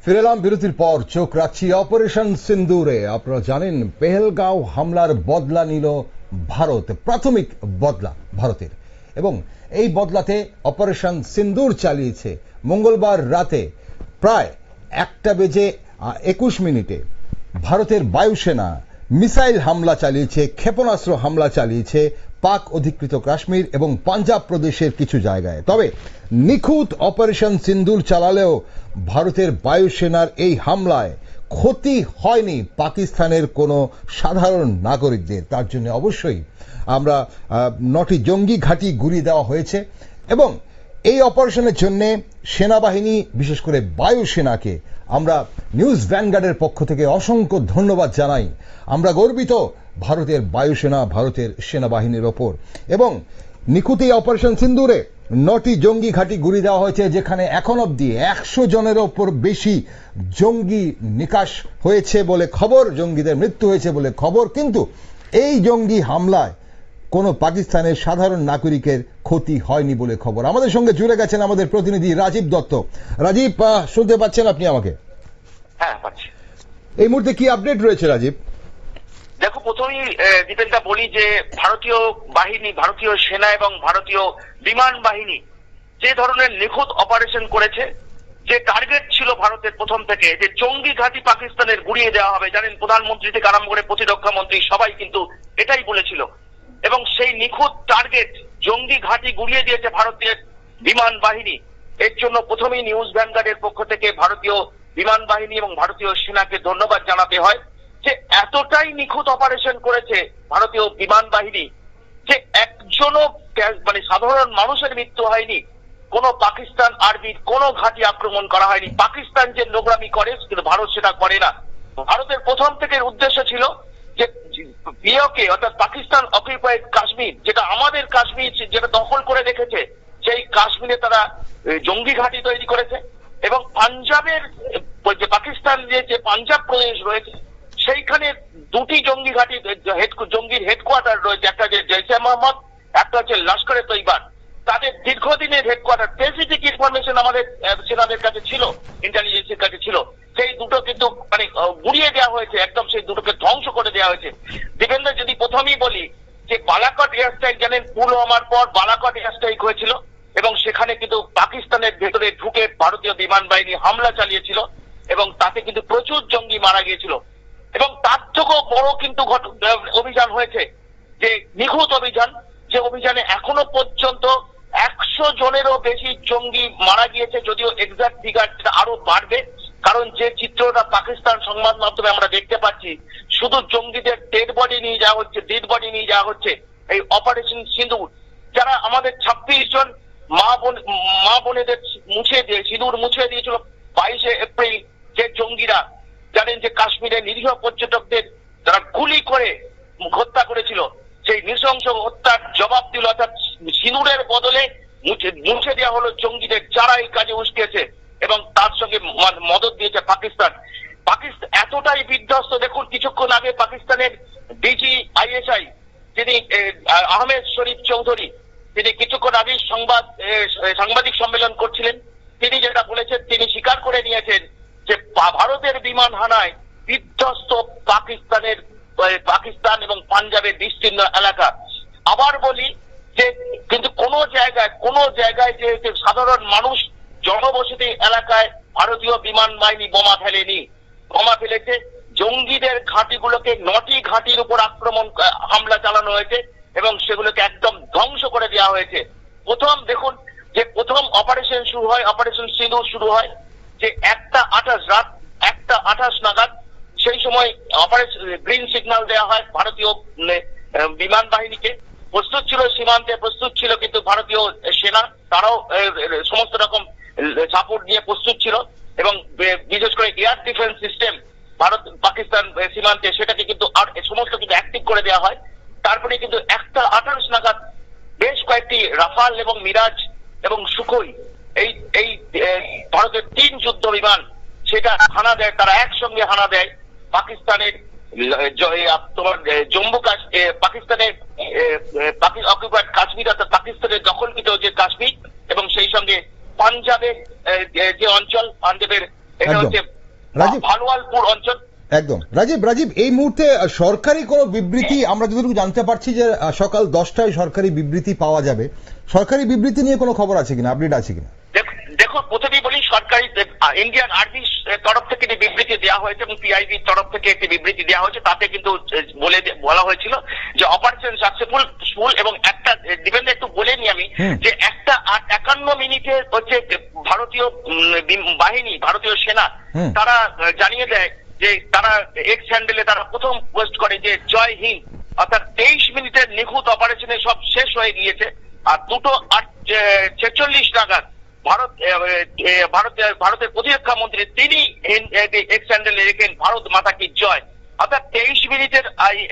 ফিরে এলাম বিরতির পর। চোখ রাখছি অপারেশন সিন্দুরে। আপনারা জানেন পেহেলগাঁও হামলার বদলা নিল ভারত, প্রাথমিক বদলা ভারতের, এবং এই বদলাতে অপারেশন সিন্দুর চালিয়েছে। মঙ্গলবার রাতে প্রায় 1:21 ভারতের বায়ুসেনা মিসাইল হামলা চালিয়েছে, ক্ষেপণাস্ত্র হামলা চালিয়েছে পাক অধিকৃত কাশ্মীর এবং পাঞ্জাব প্রদেশের কিছু জায়গায়। তবে নিখুঁত অপারেশন সিন্দুর চালালেও ভারতের বায়ুসেনার এই হামলায় ক্ষতি হয়নি পাকিস্তানের কোনো সাধারণ নাগরিকদের। তার জন্য অবশ্যই আমরা 9টি জঙ্গি ঘাঁটি গুঁড়িয়ে দেওয়া হয়েছে, এবং এই অপারেশনের জন্য সেনাবাহিনী, বিশেষ করে বায়ুসেনাকে আমরা নিউজ ভ্যানগার্ডের পক্ষ থেকে অসংখ্য ধন্যবাদ জানাই। আমরা গর্বিত ভারতের বায়ুসেনা, ভারতের সেনাবাহিনীর ওপর। এবং নিখুঁত এই অপারেশন সিন্দুরে 9টি জঙ্গি ঘাঁটি গুঁড়িয়ে দেওয়া হয়েছে, যেখানে এখন অব্দি 100 জনের ওপর বেশি জঙ্গি নিকাশ হয়েছে বলে খবর, জঙ্গিদের মৃত্যু হয়েছে বলে খবর। কিন্তু এই জঙ্গি হামলায় কোন পাকিস্তানের সাধারণ নাগরিকের ক্ষতি হয়নি বলে খবর। আমাদের সঙ্গে জুড়ে গেছেন আমাদের প্রতিনিধি রাজীব দত্ত। রাজীব, শুনতে পাচ্ছেন আপনি আমাকে? হ্যাঁ, পাচ্ছি। এই মুহূর্তে কি আপডেট রয়েছে রাজীব? দেখো, প্রথমেই দীপেনদা বলি যে ভারতীয় বাহিনী, ভারতীয় সেনা এবং ভারতীয় বিমান বাহিনী যে ধরনের নিখুঁত অপারেশন করেছে, যে টার্গেট ছিল ভারতের প্রথম থেকে যে জঙ্গি ঘাঁটি পাকিস্তানের গুঁড়িয়ে দেওয়া হবে, জানেন প্রধানমন্ত্রী থেকে আরম্ভ করে প্রতিরক্ষা মন্ত্রী সবাই কিন্তু এটাই বলেছিল, এবং সেই নিখুঁত টার্গেট জঙ্গি ঘাঁটি গুঁড়িয়ে দিয়েছে ভারতের বিমান বাহিনী। এর জন্য প্রথমেই নিউজ ভ্যানগার্ডের পক্ষ থেকে ভারতীয় বিমান বাহিনী এবং ভারতীয় সেনাকে ধন্যবাদ জানাতে হয় যে এতটাই নিখুঁত অপারেশন করেছে ভারতীয় বিমান বাহিনী যে একজনও মানে সাধারণ মানুষের মৃত্যু হয়নি, কোন পাকিস্তান আর্মির কোন ঘাঁটি আক্রমণ করা হয়নি। পাকিস্তান যে নোংরামি করে, কিন্তু ভারত সেটা করে না। ভারতের প্রথম থেকে উদ্দেশ্য ছিল যে পিওকে অর্থাৎ পাকিস্তান অকুপাইড কাশ্মীর, যেটা আমাদের কাশ্মীর, যেটা দখল করে রেখেছে, সেই কাশ্মীরে তারা জঙ্গি ঘাঁটি তৈরি করেছে। এবং পাঞ্জাবের যে পাকিস্তান যে পাঞ্জাব প্রদেশ রয়েছে, সেইখানে 2টি জঙ্গি ঘাঁটি, জঙ্গির হেডকোয়ার্টার রয়েছে। একটা যে জৈশে মোহাম্মদ, একটা হচ্ছে লস্করে তৈবার। তাদের দীর্ঘদিনের হেডকোয়ার্টার, স্পেসিফিক ইনফরমেশন আমাদের সেনাদের কাছে ছিল, ইন্টেলিজেন্সের কাছে ছিল। সেই দুটো কিন্তু মানে গুঁড়িয়ে দেওয়া হয়েছে, একদম সেই দুটোকে ধ্বংস করে দেওয়া হয়েছে। দীপেন্দ্র, যদি প্রথমেই বলি যে বালাকট এয়ার স্ট্রাইক, জানেন পুলওয়ামার পর বালাকট এয়ার স্ট্রাইক হয়েছিল, এবং সেখানে কিন্তু পাকিস্তানের ভেতরে ঢুকে ভারতীয় বিমান বাহিনী হামলা চালিয়েছিল, এবং তাতে কিন্তু প্রচুর জঙ্গি মারা গিয়েছিল। এবং তার থেকেও বড় কিন্তু অভিযান হয়েছে, যে নিখুঁত অভিযান, যে অভিযানে এখনো পর্যন্ত 100 জনেরও বেশি জঙ্গি মারা গিয়েছে। যদিও এক্সাক্ট ফিগার আরো বাড়বে, কারণ যে চিত্রটা পাকিস্তান সংবাদ মাধ্যমে আমরা দেখতে পাচ্ছি, শুধু জঙ্গিদের ডেড বডি নিয়ে যাওয়া হচ্ছে, এই অপারেশন সিঁদুর। যারা আমাদের 26 জন মা বোনেদের সিঁদুর মুছে দিয়েছিল 22শে এপ্রিল, যে জঙ্গিরা, জানেন যে কাশ্মীরে নিরীহ পর্যটকদের যারা গুলি করে হত্যা করেছিল, সেই নৃশংস হত্যার জবাব দিল, অর্থাৎ সিঁদুরের বদলে মুছে দেওয়া হলো জঙ্গিদের, যারা এই কাজে উস্কেছে, এবং তার সঙ্গে মদত দিয়েছে পাকিস্তান। এতটাই বিধ্বস্ত। দেখুন, কিছুক্ষণ আগে পাকিস্তানের ডিজি আইএসআই, যিনি আহমেদ শরীফ চৌধুরী, তিনি কিছুক্ষণ আগে সাংবাদিক সম্মেলন করছিলেন। তিনি যেটা বলেছেন, তিনি স্বীকার করে নিয়েছেন যে ভারতের বিমান হানায় বিধ্বস্ত পাকিস্তান এবং পাঞ্জাবের বিস্তীর্ণ এলাকা। আবার বলি যে কিন্তু কোন জায়গায় যে সাধারণ মানুষ জনবসতি এলাকায় ভারতীয় বিমান বাহিনী বোমা ফেলেনি। বোমা ফেলেছে জঙ্গিদের ঘাঁটিগুলোকে, 9টি ঘাঁটির উপর হামলা চালানো হয়েছে, এবং সেগুলোকে একদম ধ্বংস করে দেওয়া হয়েছে। দেখুন যে প্রথম অপারেশন শুরু হয়, অপারেশন সিঁদুর শুরু হয় যে 1:28 রাত 1:28 নাগাদ। সেই সময় অপারেশন গ্রিন সিগন্যাল দেওয়া হয় ভারতীয় বিমান বাহিনীকে। প্রস্তুত ছিল, সীমান্তে প্রস্তুত ছিল, কিন্তু ভারতীয় সেনা তারাও সমস্ত রকম সাপোর্ট নিয়ে প্রস্তুত ছিল, এবং বিশেষ করে air defence system Bharat Pakistan সীমান্তে, সেটাকে কিন্তু সমস্ত কিন্তু অ্যাক্টিভ করে দেওয়া হয়। তারপরে কিন্তু 1:28 নাগাদ বেশ কয়েকটি রাফাল এবং মিরাজ এবং সুখোই, এই ভারতের 3 যুদ্ধ বিমান, সেটা হানা দেয়, তারা একসঙ্গে হানা দেয় পাকিস্তানের তোমার জম্মু পাকিস্তানের অকুপাইড কাশ্মীর, অর্থাৎ পাকিস্তানের দখলকৃত যে কাশ্মীর, এবং সেই সঙ্গে পাঞ্জাবের যে অঞ্চল, পাঞ্জাবের এটা হচ্ছে রাজীব, ভানুয়ালপুর অঞ্চল। একদম রাজীব এই মুহূর্তে সরকারি কোনো বিবৃতি আমরা যতটুকু জানতে পারছি যে সকাল 10টায় সরকারি বিবৃতি পাওয়া যাবে। সরকারি বিবৃতি নিয়ে কোনো খবর আছে কিনা, আপডেট আছে কিনা? দেখুন, প্রথমেই বলি, সরকারি ইন্ডিয়ান আর্মির তরফ থেকে একটি বিবৃতি দেওয়া হয়েছে এবং পিআইবির তরফ থেকে একটি বিবৃতি দেওয়া হয়েছে। তাতে কিন্তু বলা হয়েছিল যে অপারেশন সাকসেসফুল এবং একটা ডিফেন্স একটু বলে নি আমি যে 1:51 মিনিটে হচ্ছে ভারতীয় বাহিনী, ভারতীয় সেনা তারা জানিয়ে দেয় যে তারা এক্স হ্যান্ডেলে তারা প্রথম পোস্ট করে যে জয় হিন্দ, অর্থাৎ 23 মিনিটের নিখুঁত অপারেশনে সব শেষ হয়ে গিয়েছে। আর 2:46 নাগাদ ভারতের প্রতিরক্ষা মন্ত্রী তিনি এক্স হ্যান্ডেলে রেখেন ভারত মাতা কি জয়, অর্থাৎ 23 মিনিটের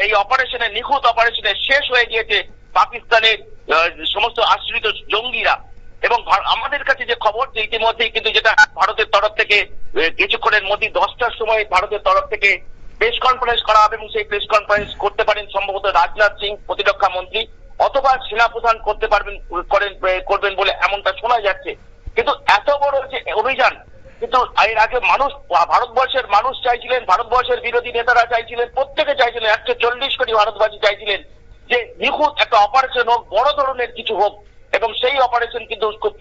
এই অপারেশনে, নিখুঁত অপারেশনে শেষ হয়ে গিয়েছে পাকিস্তানের সমস্ত আশ্রিত জঙ্গিরা। এবং আমাদের কাছে যে খবর, যে ইতিমধ্যেই কিন্তু যেটা ভারতের তরফ থেকে কিছুক্ষণের মধ্যে 10টার সময় ভারতের তরফ থেকে প্রেস কনফারেন্স করা হবে এবং সেই প্রেস কনফারেন্স করতে পারেন সম্ভবত রাজনাথ সিং প্রতিরক্ষা মন্ত্রী, অথবা সেনাপ্রধান করবেন বলে এমনটা শোনা যাচ্ছে। কিন্তু এত বড় যে অভিযান, কিন্তু এর আগে ভারতবর্ষের মানুষ চাইছিলেন, ভারতবর্ষের বিরোধী নেতারা চাইছিলেন, প্রত্যেকে চাইছিলেন, 140 কোটি ভারতবাসী চাইছিলেন যে নিখুঁত একটা অপারেশন হোক, বড় ধরনের কিছু হোক। এবং সেই অপারেশন কিন্তু খুব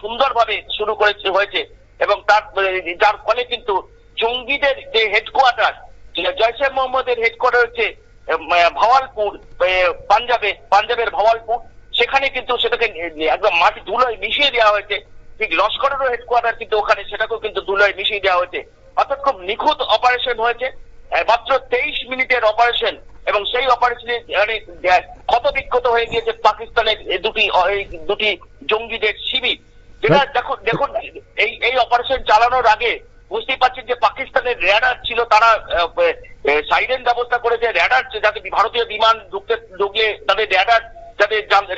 সুন্দরভাবে শুরু হয়েছে এবং যার ফলে কিন্তু জঙ্গিদের যে হেডকোয়ার্টার, জয়সে মোহাম্মদের হেডকোয়ার্টার হচ্ছে ভাওয়ালপুর, পাঞ্জাবের ভাওয়ালপুর, সেখানে কিন্তু সেটাকে একদম মাটি ধুলোয় মিশিয়ে দেওয়া হয়েছে। ঠিক লস্করেরও হেডকোয়ার্টার কিন্তু ওখানে, সেটাকেও কিন্তু ধুলোয় মিশিয়ে দেওয়া হয়েছে। অর্থাৎ খুব নিখুঁত অপারেশন হয়েছে, মাত্র 23 মিনিটের অপারেশন। এবং সেই অপারেশনে ক্ষত বিক্ষত হয়ে গিয়েছে পাকিস্তানের দুটি জঙ্গিদের শিবির। যেটা দেখুন এই অপারেশন চালানোর আগে বুঝতেই পারছেন যে পাকিস্তানের র্যাডার ছিল, তারা সাইরেন ব্যবস্থা করেছে, র্যাডার যাতে ভারতীয় বিমান ঢুকলে তাদের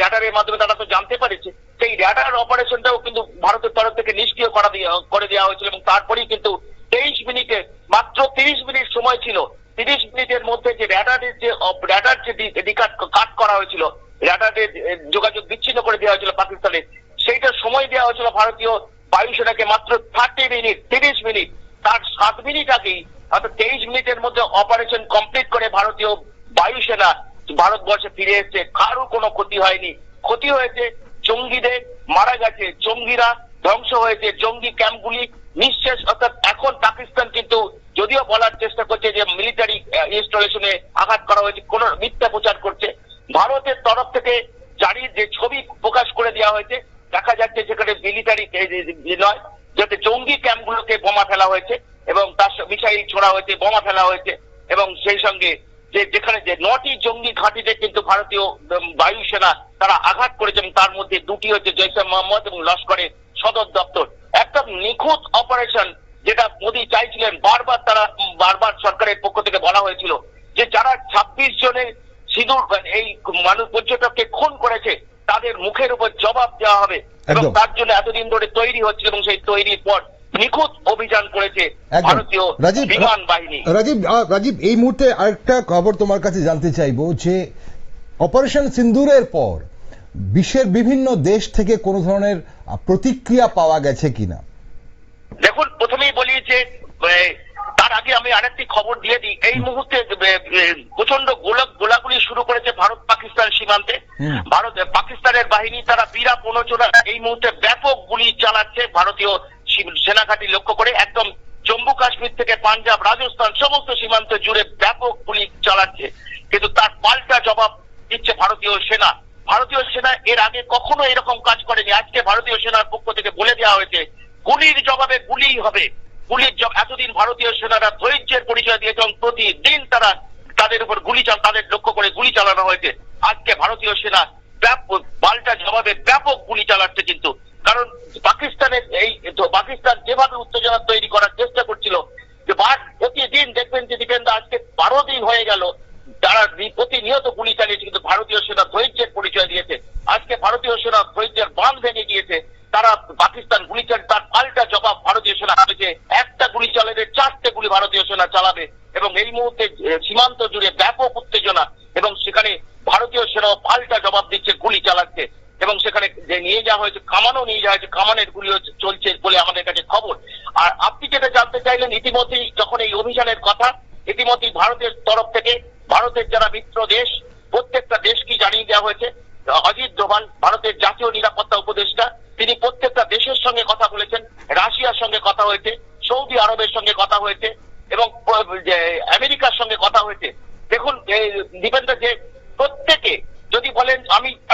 র্যাডারের মাধ্যমে তারা তো জানতে পারেছে। সেই র্যাডার অপারেশনটাও কিন্তু ভারতের তরফ থেকে নিষ্ক্রিয় করে দেওয়া হয়েছিল। এবং তারপরেই কিন্তু 23 মিনিটে, মাত্র 30 মিনিট সময় ছিল, 30 মিনিটের মধ্যে যে র্যাডার যে কাট করা হয়েছিল, র্যাডারের যোগাযোগ বিচ্ছিন্ন করে দেওয়া হয়েছিল পাকিস্তানের, সেইটা সময় দেওয়া হয়েছিল ভারতীয় বায়ুসেনাকে মাত্র 30 মিনিট। তার 7 মিনিট আগেই, অর্থাৎ 23 মিনিটের মধ্যে অপারেশন কমপ্লিট করে ভারতীয় বায়ুসেনা ভারতবর্ষে ফিরে এসেছে। কারো কোনো ক্ষতি হয়নি। ক্ষতি হয়েছে জঙ্গিদের, মারা গেছে জঙ্গিরা, ধ্বংস হয়েছে জঙ্গি ক্যাম্পগুলি নিঃশেষ। অর্থাৎ এখন পাকিস্তান কিন্তু যদিও বলার চেষ্টা করছে যে মিলিটারি ইনস্টলেশনে আঘাত করা হয়েছে, কোন মিথ্যা প্রচার করছে। ভারতের তরফ থেকে জারির যে ছবি প্রকাশ করে দেওয়া হয়েছে, দেখা যাচ্ছে যেখানে মিলিটারি নয়, যাতে জঙ্গি ক্যাম্পগুলোকে বোমা ফেলা হয়েছে এবং তার মিসাইল ছোড়া হয়েছে, বোমা ফেলা হয়েছে। এবং সেই সঙ্গে যেখানে যে 9টি জঙ্গি ঘাঁটিতে কিন্তু ভারতীয় বায়ুসেনা তারা আঘাত করেছে এবং তার মধ্যে 2টি হচ্ছে জৈশে মোহাম্মদ এবং লস্করের সদর দপ্তর। একটা নিখুঁত অপারেশন, যেটা মোদী চাইছিলেন, বারবার সরকারের পক্ষ থেকে বলা হয়েছিল যে যারা 26 জনের সিঁদুর এই মানুষ পর্যটককে খুন করেছে তাদের মুখের উপর জবাব দেওয়া হবে। এবং তার জন্য এতদিন ধরে তৈরি হচ্ছে এবং সেই তৈরির পর নিখুঁত অভিযান করেছে ভারতীয় বিমান বাহিনী। রাজীব, এই মুহূর্তে আরেকটা খবর তোমার কাছে জানতে চাইবো যে অপারেশন সিন্দুরের পর বিশ্বের বিভিন্ন দেশ থেকে কোন ধরনের প্রতিক্রিয়া পাওয়া গেছে কিনা? দেখুন, প্রথমেই বলি যে তার আগে আমি আরেকটি খবর দিয়ে দিই। এই মুহূর্তে প্রচন্ড গোলাগুলি শুরু করেছে ভারত পাকিস্তান সীমান্তে। পাকিস্তানের বাহিনী তারা বীরা প্রণোচনা এই মুহূর্তে ব্যাপক গুলি চালাচ্ছে ভারতীয় সেনাঘাঁটি লক্ষ্য করে। একদম জম্মু কাশ্মীর থেকে পাঞ্জাব, রাজস্থান সমস্ত সীমান্ত জুড়ে ব্যাপক গুলি চালাচ্ছে। কিন্তু তার পাল্টা জবাব দিচ্ছে ভারতীয় সেনা। ভারতীয় সেনা এর আগে কখনো এরকম কাজ করেনি। আজকে ভারতীয় সেনার পক্ষ থেকে বলে দেওয়া হয়েছে গুলির জবাবে গুলি হবে। এতদিন ভারতীয় সেনারা ধৈর্যের পরিচয় দিয়েছে এবং প্রতিদিন তারা তাদের উপর তাদের লক্ষ্য করে গুলি চালানো হয়েছে। আজকে ভারতীয় সেনা পাল্টা জবাবে ব্যাপক গুলি চালাচ্ছে। কিন্তু কারণ পাকিস্তান যেভাবে উত্তেজনা তৈরি করার চেষ্টা করছিল, যে প্রতিদিন দেখবেন যে আজকে 12 দিন হয়ে গেল তারা প্রতিনিয়ত গুলি চালিয়েছে, কিন্তু ভারতীয় সেনা ধৈর্যের পরিচয় দিয়েছে। আজকে ভারতীয় সেনা ধৈর্যের বাঁধ ভেঙে গিয়েছে। তারা পাকিস্তান গুলি চালিয়ে তার পাল্টা জবাব ভারতীয় সেনা হয়েছে। একটা গুলি চালালে 4টে গুলি ভারতীয় সেনা চালাবে। এবং এই মুহূর্তে সীমান্ত জুড়ে ব্যাপক উত্তেজনা এবং সেখানে ভারতীয় সেনা পাল্টা জবাব দিচ্ছে, গুলি চালাচ্ছে। এবং সেখানে যে নিয়ে যাওয়া হয়েছে কামানও নিয়ে যাওয়া হয়েছে, কামানের গুলি চলছে বলে আমাদের কাছে খবর। আর আপনি যেটা জানতে চাই চাইলেন ইতিমধ্যেই যখন এই অভিযানের কথা ইতিমধ্যেই ভারতের তরফ থেকে ভারতের যারা মিত্র দেশ প্রত্যেকটা দেশকে জানিয়ে দেওয়া হয়েছে। অজিত ডোভাল ভারতের জাতীয় নিরাপত্তা উপদেষ্টা তিনি প্রত্যেকটা দেশের সঙ্গে কথা বলেছেন, রাশিয়ার সঙ্গে কথা হয়েছে, সৌদি আরবের সঙ্গে কথা হয়েছে এবং আমেরিকার সঙ্গে কথা হয়েছে। দেখুন দীপেন্দ্র, যে প্রত্যেকে যদি বলেন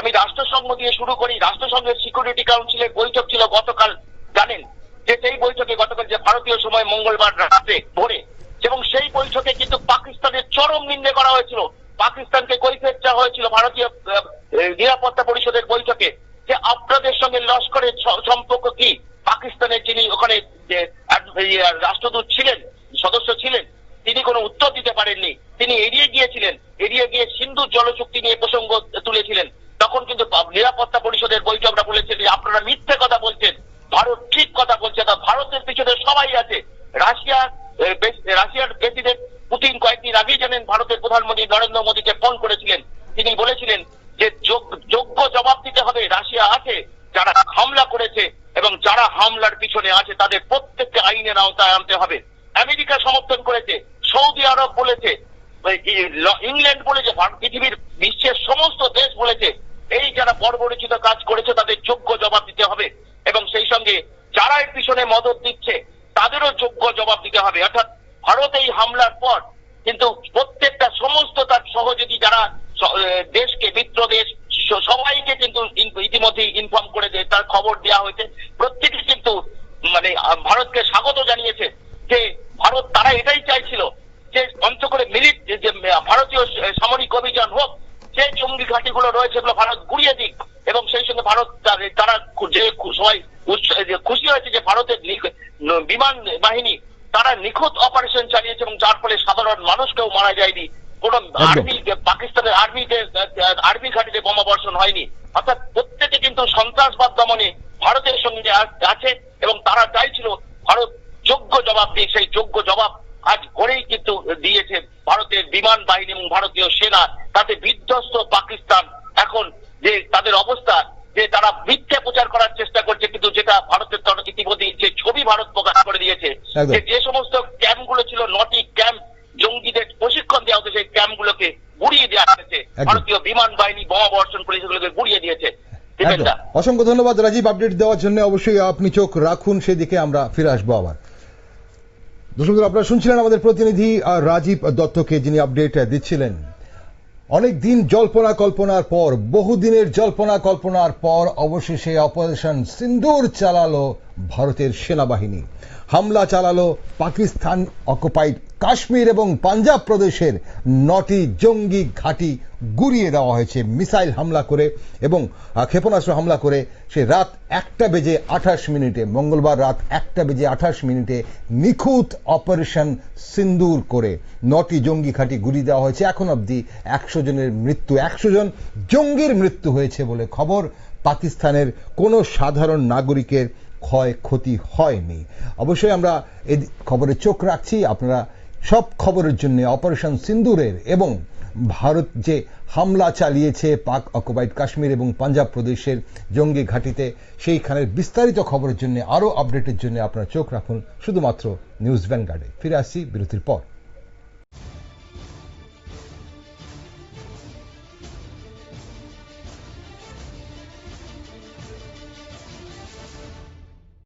আমি রাষ্ট্রসংঘ দিয়ে শুরু করি, রাষ্ট্রসংঘের সিকিউরিটি কাউন্সিলের বৈঠক ছিল গতকাল, জানেন যে সেই বৈঠকে গতকাল যে ভারতীয় সময় মঙ্গলবার রাতে ভোরে, এবং সেই বৈঠকে কিন্তু পাকিস্তানের চরম নিন্দা করা হয়েছিল, পাকিস্তানকে কৈফিয়ত চাওয়া হয়েছিল ভারতীয় নিরাপত্তা পরিষদের বৈঠকে যে আপনাদের সঙ্গে লস্করের সম্পর্ক কি। পাকিস্তানের যিনি ওখানে রাষ্ট্রদূত ছিলেন, সদস্য ছিলেন, তিনি কোনো উত্তর দিতে পারেননি, তিনি এড়িয়ে গিয়ে সিন্ধু জলচুক্তি নিয়ে প্রসঙ্গ তুলেছিলেন। তখন কিন্তু নিরাপত্তা পরিষদের বৈঠকটা বলেছেন যে আপনারা মিথ্যে কথা বলছেন, ভারত ঠিক কথা বলছে, তা ভারতের পিছনে সবাই আছে। রাশিয়ার প্রেসিডেন্ট পুতিন কয়েকদিন আগেই জানেন ভারতের প্রধানমন্ত্রী নরেন্দ্র মোদীকে ফোন করেছিলেন, তিনি বলেছিলেন যে যোগ্য জবাব দিতে হবে। রাশিয়া আছে যারা হামলা করেছে এবং যারা হামলার পিছনে আছে তাদের প্রত্যেককে আইনের আওতায় আনতে হবে। আমেরিকা সমর্থন করেছে, সৌদি আরব বলেছে, ইংল্যান্ড বলেছে, পৃথিবীর বিশ্বের সমস্ত দেশ বলেছে এই যারা বর্বরচিত কাজ করেছে তাদের যোগ্য জবাব দিতে হবে এবং সেই সঙ্গে যারা এর পিছনে মদত দিচ্ছে তাদেরও যোগ্য জবাব দিতে হবে। অর্থাৎ ভারত এই হামলার পর কিন্তু প্রত্যেকটা সমস্ত তার সহযোগী যারা দেশকে মিত্র দেশ সবাইকে কিন্তু ইতিমধ্যেই ইনফর্ম করে তার খবর দেওয়া হয়েছে। প্রত্যেকে কিন্তু ভারতকে স্বাগত জানিয়েছে যে ভারত তারা এটাই চাইছিল যে অন্ত করে যে ভারতীয় সামরিক অভিযান হোক, যে জঙ্গি ঘাঁটিগুলো রয়েছে সেগুলো ভারত গুড়িয়ে দিক এবং সেই সঙ্গে ভারত তারা যে সবাই খুশি হয়েছে যে ভারতের বিমান বাহিনী তারা নিখুঁত অপারেশন চালিয়েছে এবং যার ফলে সাধারণ মানুষকেও মারা যায়নি, কোন পাকিস্তানের আর্মি ঘাঁটিতে বোমা বর্ষণ হয়নি। অর্থাৎ প্রত্যেকে কিন্তু সন্ত্রাসবাদ দমনে ভারতের সঙ্গে আছে এবং তারা চাইছিল ভারত যোগ্য জবাব দিয়ে, সেই যোগ্য জবাব আজ করেই কিন্তু দিয়েছে ভারতের বিমান বাহিনী এবং ভারতীয় সেনা। তাতে বিধ্বস্ত পাকিস্তান এখন যে তাদের অবস্থা, যে তারা মিথ্যে প্রচার করার চেষ্টা করছে, কিন্তু যেটা ভারতের তরফ ইতিমধ্যে যে ছবি ভারত প্রকাশ করে দিয়েছে যে সমস্ত ক্যাম্পগুলো ছিল 9টি ক্যাম্প জঙ্গিদের প্রশিক্ষণ দেওয়া হতো, সেই ক্যাম্পগুলোকে গুড়িয়ে দেওয়া হয়েছে, ভারতীয় বিমান বাহিনী বোমা বর্ষণ করে সেগুলোকে গুড়িয়ে দিয়েছে। অসংখ্য ধন্যবাদ রাজীব আপডেট দেওয়ার জন্য। অবশ্যই আপনি চোখ রাখুন সেদিকে, আমরা ফিরে আসবো আবার। দর্শক আপনারা শুনছিলেন আমাদের প্রতিনিধি রাজীব দত্তকে, যিনি আপডেট দিচ্ছিলেন। অনেক দিন জল্পনা কল্পনার পর, বহুদিনের জল্পনা কল্পনার পর অবশেষে অপারেশন সিন্দুর চালালো ভারতের সেনাবাহিনী। হামলা চালালো পাকিস্তান অকুপাইড কাশ্মীর এবং পাঞ্জাব প্রদেশের 9টি জঙ্গি ঘাঁটি গুড়িয়ে দেওয়া হয়েছে মিসাইল হামলা করে এবং ক্ষেপণাস্ত্র হামলা করে। সে রাত 1:28 মঙ্গলবার রাত 1:28 নিখুঁত অপারেশন সিন্দুর করে 9টি জঙ্গি ঘাঁটি গুড়িয়ে দেওয়া হয়েছে। এখন অবধি 100 জনের মৃত্যু, 100 জন জঙ্গির মৃত্যু হয়েছে বলে খবর। পাকিস্তানের কোনো সাধারণ নাগরিকের ক্ষয়ক্ষতি হয়নি। অবশ্যই আমরা এই খবরে চোখ রাখছি। আপনারা সব খবরের জন্য অপারেশন সিন্দুরের এবং ভারত যে হামলা চালিয়েছে পাক অকুপাইড কাশ্মীর এবং পাঞ্জাব প্রদেশের জঙ্গি ঘাঁটিতে, সেইখানের বিস্তারিত খবরের জন্য, আরো আপডেটের জন্য আপনারা চোখ রাখুন শুধুমাত্র নিউজ ভ্যানগার্ডে। ফিরে আসছি বিরতির পর।